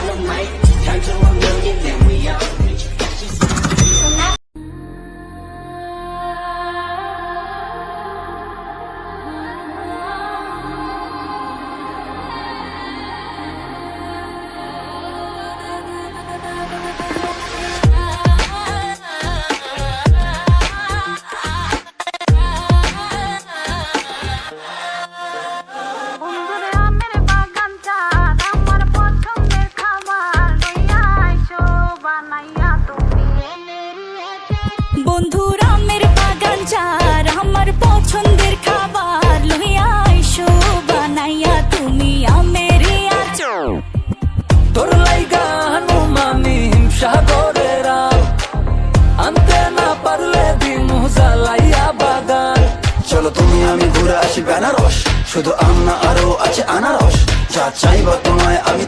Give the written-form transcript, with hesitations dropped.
dynamite. Turn to a million, then we all rich. বন্ধুরা আমের বাগান চার আমার পছন্দের খাবার লইয়া আইসো বানাইয়া তুমি আমের আচার। তোর লাইগা হনুমানি সাগরেরা আনতে না পারলে দিমু জ্বালাইয়া বাগান। চলো তুমি আমি ঘুরে আসি বেনারস, শুধু আম না আরো আছে আনারস। যা চাইবা তোমায় আমি